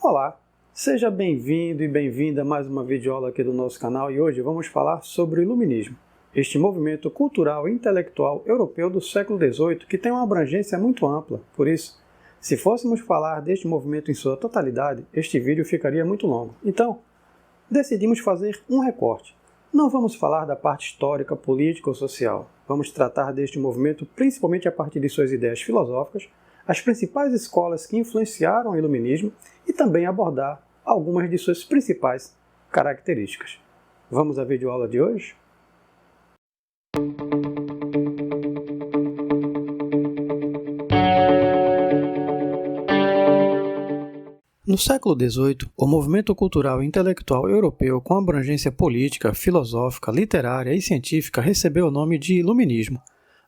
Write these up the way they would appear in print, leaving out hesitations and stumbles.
Olá, seja bem-vindo e bem-vinda a mais uma videoaula aqui do nosso canal e hoje vamos falar sobre o Iluminismo, este movimento cultural e intelectual europeu do século XVIII que tem uma abrangência muito ampla. Por isso, se fôssemos falar deste movimento em sua totalidade, este vídeo ficaria muito longo. Então, decidimos fazer um recorte. Não vamos falar da parte histórica, política ou social. Vamos tratar deste movimento principalmente a partir de suas ideias filosóficas, as principais escolas que influenciaram o Iluminismo e também abordar algumas de suas principais características. Vamos à videoaula de hoje? No século XVIII, o movimento cultural e intelectual europeu com abrangência política, filosófica, literária e científica recebeu o nome de Iluminismo.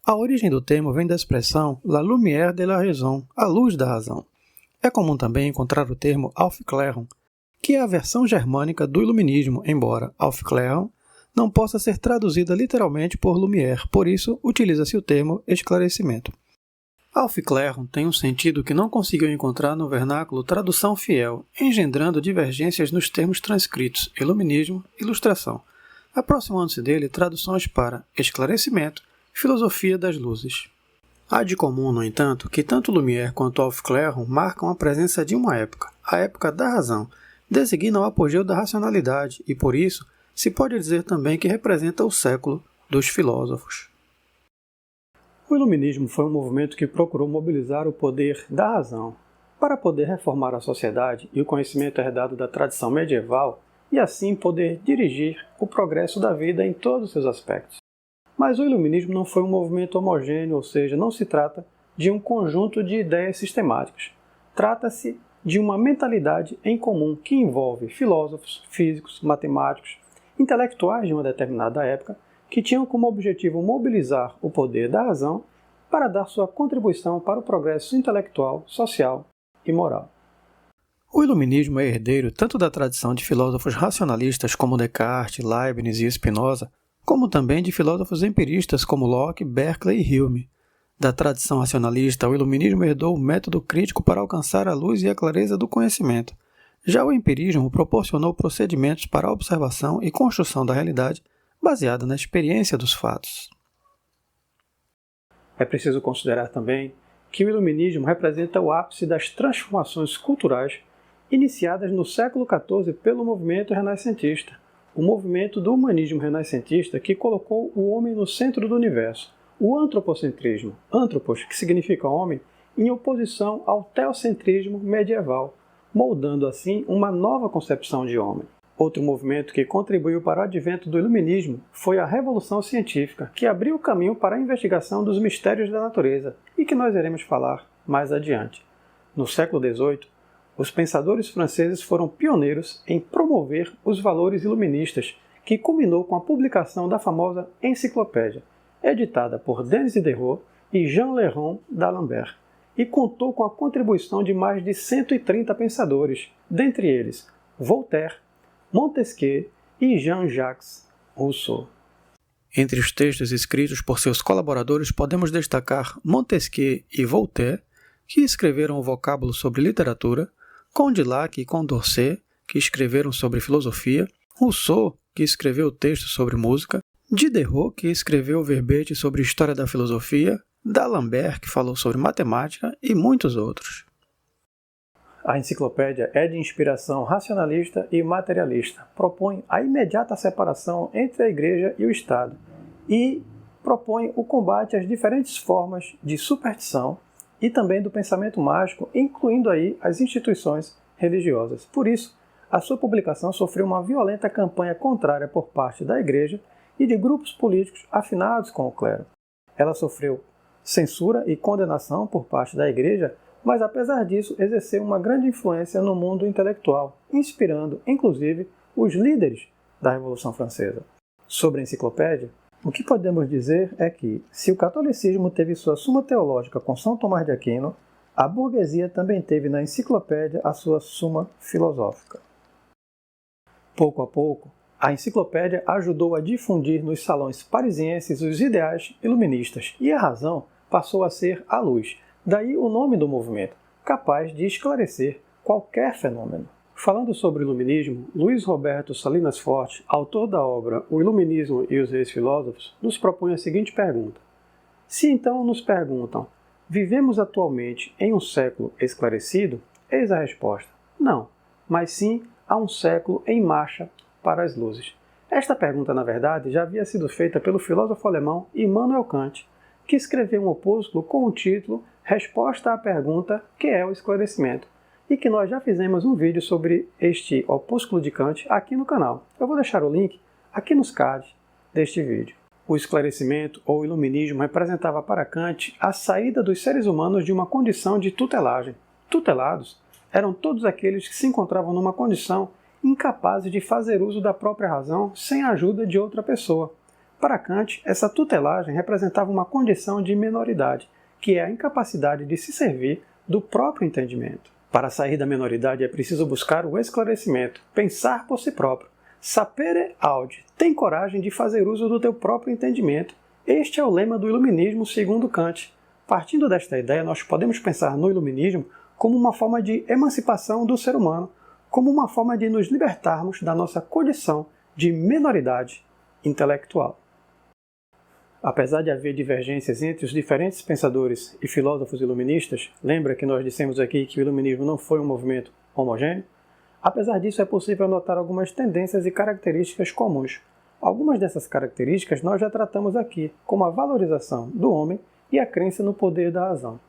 A origem do termo vem da expressão «la lumière de la raison», a luz da razão. É comum também encontrar o termo Aufklärung, que é a versão germânica do Iluminismo, embora Aufklärung não possa ser traduzida literalmente por Lumière, por isso utiliza-se o termo esclarecimento. Aufklärung tem um sentido que não conseguiu encontrar no vernáculo tradução fiel, engendrando divergências nos termos transcritos Iluminismo e Ilustração, aproximando-se dele traduções para esclarecimento, filosofia das luzes. Há de comum, no entanto, que tanto Lumière quanto Aufklärung marcam a presença de uma época, a época da razão, designam o apogeu da racionalidade e, por isso, se pode dizer também que representa o século dos filósofos. O Iluminismo foi um movimento que procurou mobilizar o poder da razão para poder reformar a sociedade e o conhecimento herdado da tradição medieval e, assim, poder dirigir o progresso da vida em todos os seus aspectos. Mas o Iluminismo não foi um movimento homogêneo, ou seja, não se trata de um conjunto de ideias sistemáticas. Trata-se de uma mentalidade em comum que envolve filósofos, físicos, matemáticos, intelectuais de uma determinada época, que tinham como objetivo mobilizar o poder da razão para dar sua contribuição para o progresso intelectual, social e moral. O Iluminismo é herdeiro tanto da tradição de filósofos racionalistas como Descartes, Leibniz e Spinoza, como também de filósofos empiristas como Locke, Berkeley e Hume. Da tradição racionalista, o Iluminismo herdou o método crítico para alcançar a luz e a clareza do conhecimento. Já o empirismo proporcionou procedimentos para a observação e construção da realidade baseada na experiência dos fatos. É preciso considerar também que o Iluminismo representa o ápice das transformações culturais iniciadas no século XIV pelo movimento renascentista, o movimento do humanismo renascentista que colocou o homem no centro do universo, o antropocentrismo, anthropos, que significa homem, em oposição ao teocentrismo medieval, moldando assim uma nova concepção de homem. Outro movimento que contribuiu para o advento do Iluminismo foi a Revolução Científica, que abriu o caminho para a investigação dos mistérios da natureza e que nós iremos falar mais adiante. No século XVIII, os pensadores franceses foram pioneiros em promover os valores iluministas, que culminou com a publicação da famosa Enciclopédia, editada por Denis Diderot e Jean Léron d'Alembert, e contou com a contribuição de mais de 130 pensadores, dentre eles Voltaire, Montesquieu e Jean-Jacques Rousseau. Entre os textos escritos por seus colaboradores podemos destacar Montesquieu e Voltaire, que escreveram o vocábulo sobre literatura, Condillac e Condorcet, que escreveram sobre filosofia, Rousseau, que escreveu o texto sobre música, Diderot, que escreveu o verbete sobre história da filosofia, d'Alembert, que falou sobre matemática, e muitos outros. A enciclopédia é de inspiração racionalista e materialista, propõe a imediata separação entre a Igreja e o Estado e propõe o combate às diferentes formas de superstição e também do pensamento mágico, incluindo aí as instituições religiosas. Por isso, a sua publicação sofreu uma violenta campanha contrária por parte da Igreja e de grupos políticos afinados com o clero. Ela sofreu censura e condenação por parte da Igreja, mas apesar disso exerceu uma grande influência no mundo intelectual, inspirando, inclusive, os líderes da Revolução Francesa. Sobre a enciclopédia, o que podemos dizer é que, se o catolicismo teve sua Suma Teológica com São Tomás de Aquino, a burguesia também teve na enciclopédia a sua Suma Filosófica. Pouco a pouco, a enciclopédia ajudou a difundir nos salões parisienses os ideais iluministas e a razão passou a ser a luz, daí o nome do movimento, capaz de esclarecer qualquer fenômeno. Falando sobre o iluminismo, Luiz Roberto Salinas Forte, autor da obra O Iluminismo e os Reis Filósofos, nos propõe a seguinte pergunta: se então nos perguntam, vivemos atualmente em um século esclarecido? Eis a resposta: não, mas sim há um século em marcha para as luzes. Esta pergunta, na verdade, já havia sido feita pelo filósofo alemão Immanuel Kant, que escreveu um opúsculo com o título Resposta à Pergunta, que é o esclarecimento, e que nós já fizemos um vídeo sobre este opúsculo de Kant aqui no canal. Eu vou deixar o link aqui nos cards deste vídeo. O esclarecimento ou iluminismo representava para Kant a saída dos seres humanos de uma condição de tutelagem. Tutelados eram todos aqueles que se encontravam numa condição incapazes de fazer uso da própria razão sem a ajuda de outra pessoa. Para Kant, essa tutelagem representava uma condição de menoridade, que é a incapacidade de se servir do próprio entendimento. Para sair da menoridade é preciso buscar o esclarecimento, pensar por si próprio. Sapere aude, tem coragem de fazer uso do teu próprio entendimento. Este é o lema do iluminismo segundo Kant. Partindo desta ideia, nós podemos pensar no iluminismo como uma forma de emancipação do ser humano, como uma forma de nos libertarmos da nossa condição de menoridade intelectual. Apesar de haver divergências entre os diferentes pensadores e filósofos iluministas, lembra que nós dissemos aqui que o iluminismo não foi um movimento homogêneo? Apesar disso, é possível notar algumas tendências e características comuns. Algumas dessas características nós já tratamos aqui, como a valorização do homem e a crença no poder da razão.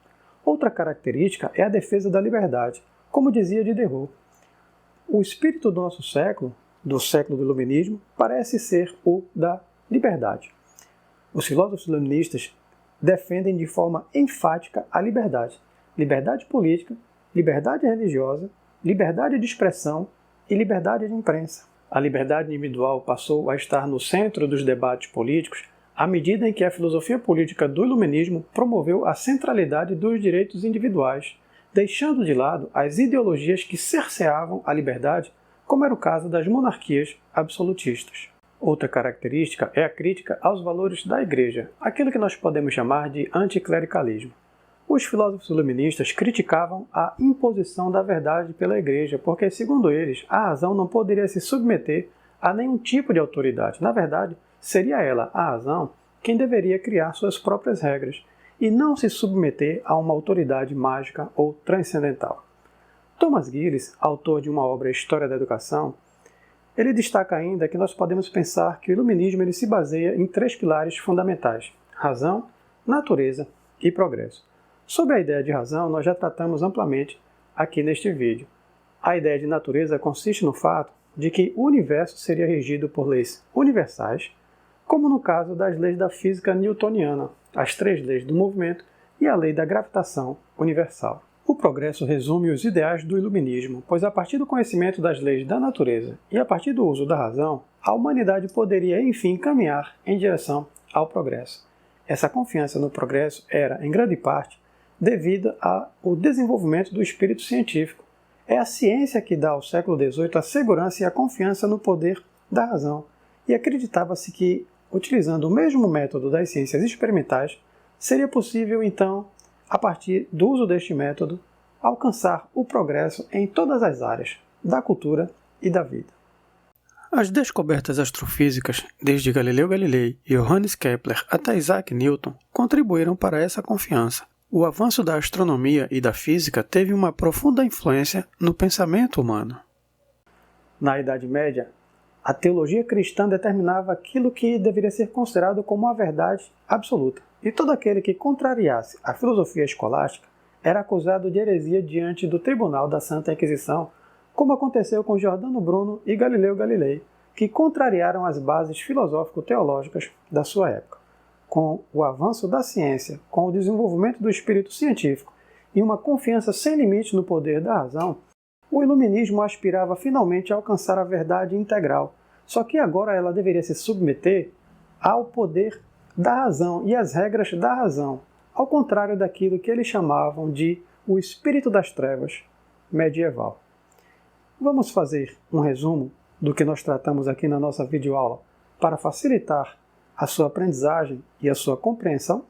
Outra característica é a defesa da liberdade, como dizia Diderot. O espírito do nosso século, do século do iluminismo, parece ser o da liberdade. Os filósofos iluministas defendem de forma enfática a liberdade. Liberdade política, liberdade religiosa, liberdade de expressão e liberdade de imprensa. A liberdade individual passou a estar no centro dos debates políticos à medida em que a filosofia política do iluminismo promoveu a centralidade dos direitos individuais, deixando de lado as ideologias que cerceavam a liberdade, como era o caso das monarquias absolutistas. Outra característica é a crítica aos valores da Igreja, aquilo que nós podemos chamar de anticlericalismo. Os filósofos iluministas criticavam a imposição da verdade pela Igreja, porque, segundo eles, a razão não poderia se submeter a nenhum tipo de autoridade. Na verdade, seria ela, a razão, quem deveria criar suas próprias regras, e não se submeter a uma autoridade mágica ou transcendental. Thomas Gillis, autor de uma obra História da Educação, ele destaca ainda que nós podemos pensar que o iluminismo ele se baseia em 3 pilares fundamentais: razão, natureza e progresso. Sobre a ideia de razão, nós já tratamos amplamente aqui neste vídeo. A ideia de natureza consiste no fato de que o universo seria regido por leis universais, como no caso das leis da física newtoniana, as 3 leis do movimento e a lei da gravitação universal. O progresso resume os ideais do iluminismo, pois a partir do conhecimento das leis da natureza e a partir do uso da razão, a humanidade poderia, enfim, caminhar em direção ao progresso. Essa confiança no progresso era, em grande parte, devida ao desenvolvimento do espírito científico. É a ciência que dá ao século XVIII a segurança e a confiança no poder da razão, e acreditava-se que, utilizando o mesmo método das ciências experimentais, seria possível, então, a partir do uso deste método, alcançar o progresso em todas as áreas da cultura e da vida. As descobertas astrofísicas, desde Galileu Galilei e Johannes Kepler até Isaac Newton, contribuíram para essa confiança. O avanço da astronomia e da física teve uma profunda influência no pensamento humano. Na Idade Média, a teologia cristã determinava aquilo que deveria ser considerado como a verdade absoluta. E todo aquele que contrariasse a filosofia escolástica era acusado de heresia diante do Tribunal da Santa Inquisição, como aconteceu com Giordano Bruno e Galileu Galilei, que contrariaram as bases filosófico-teológicas da sua época. Com o avanço da ciência, com o desenvolvimento do espírito científico e uma confiança sem limite no poder da razão, o iluminismo aspirava finalmente a alcançar a verdade integral, só que agora ela deveria se submeter ao poder da razão e às regras da razão, ao contrário daquilo que eles chamavam de o espírito das trevas medieval. Vamos fazer um resumo do que nós tratamos aqui na nossa videoaula para facilitar a sua aprendizagem e a sua compreensão?